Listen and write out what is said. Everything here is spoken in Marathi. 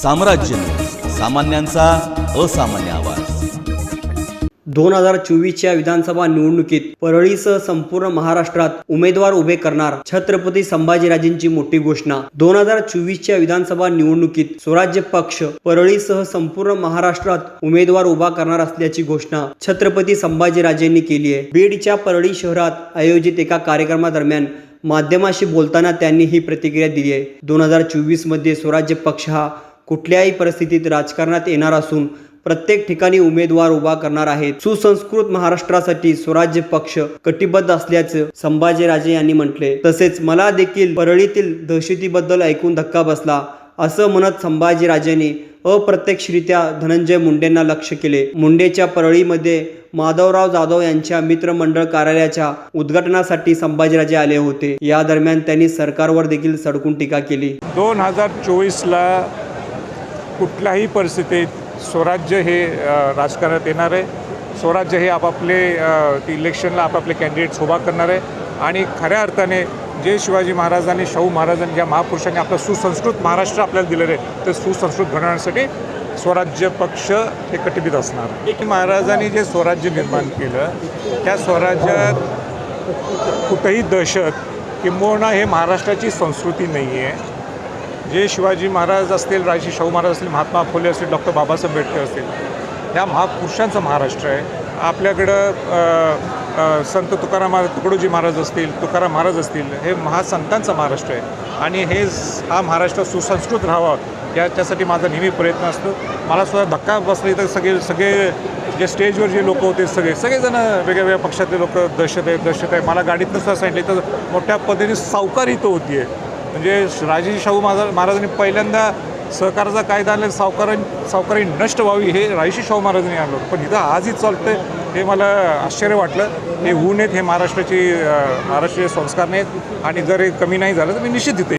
साम्राज्य न्यूज, सामान्यांचा असामान्य आवाज। 2024च्या विधानसभा निवडणुकीत परळीसह संपूर्ण महाराष्ट्रात उमेदवार उभे करणार छत्रपती संभाजीराजेंची मोठी घोषणा। 2024च्या विधानसभा निवडणुकीत स्वराज्य पक्ष परळीसह संपूर्ण महाराष्ट्रात उमेदवार उभा करणार असल्याची घोषणा छत्रपती संभाजीराजेंनी केली आहे। बीडच्या परळी शहरात आयोजित एका कार्यक्रमादरम्यान माध्यमांशी बोलताना त्यांनी ही प्रतिक्रिया दिली आहे। 2024 मध्ये स्वराज्य पक्ष हा कुठल्याही परिस्थितीत राजकारणात येणार असून प्रत्येक ठिकाणी उमेदवार उभा करणार आहेत। सुसंस्कृत महाराष्ट्रासाठी स्वराज्य पक्ष कटिबद्ध असल्याचं संभाजीराजे यांनी म्हटले। तसेच मला देखील परळीतील दहशतीबद्दल ऐकून धक्का बसला असं म्हणत संभाजीराजेंनी अप्रत्यक्षरित्या धनंजय मुंडेंना लक्ष्य केले। मुंडेच्या परळीमध्ये माधवराव जाधव यांच्या मित्रमंडळ कार्यालयाच्या उद्घाटनासाठी संभाजीराजे आले होते। या दरम्यान त्यांनी सरकारवर देखील सडकून टीका केली। 2024ला कुठल्याही परिस्थितीत स्वराज्य हे राजकारणात येणार आहे। स्वराज्य हे आपापले इलेक्शनला आपापले कॅन्डिडेट्स उभा करणार आहे आणि खऱ्या अर्थाने जे शिवाजी महाराजांनी, शाहू महाराजांनी, ज्या महापुरुषांनी आपलं सुसंस्कृत महाराष्ट्र आपल्याला दिलेलं आहे ते सुसंस्कृत घडवण्यासाठी स्वराज्य पक्ष हे कटिबद्ध असणार। एक महाराजांनी जे स्वराज्य निर्माण केलं त्या स्वराज्यात कुठेही दहशत किंबहुना हे महाराष्ट्राची संस्कृती नाही आहे। जे शिवाजी महाराज असतील, राजर्षी शाहू महाराज असतील, महात्मा फुले असतील, डॉक्टर बाबासाहेब आंबेडकर असतील, या महापुरुषांचं महाराष्ट्र आहे। आपल्याकडं संत तुकाराम तुकडोजी महाराज असतील, तुकाराम महाराज असतील, हे महासंतांचं महाराष्ट्र आहे आणि हा महाराष्ट्र सुसंस्कृत राहावा याच्यासाठी माझा नेहमी प्रयत्न असतो। मला सुद्धा धक्का बसला तर सगळे जे स्टेजवर जे लोक होते सगळेजण वेगवेगळ्या पक्षातले लोक दहशत आहे। मला गाडीतनं सुद्धा सांगितले तर मोठ्या पद्धतीने सावकारी तो होती आहे। म्हणजे राजर्षी शाहू महाराजांनी पहिल्यांदा सहकाराचा कायदा आणला, सावकारी नष्ट व्हावी हे राजर्षी शाहू महाराजांनी आणलं, पण इथं आजही चालतं हे मला आश्चर्य वाटलं। हे होऊ नयेत, हे महाराष्ट्राचे संस्कार नाहीत आणि जर हे कमी नाही झालं तर मी निश्चित इथे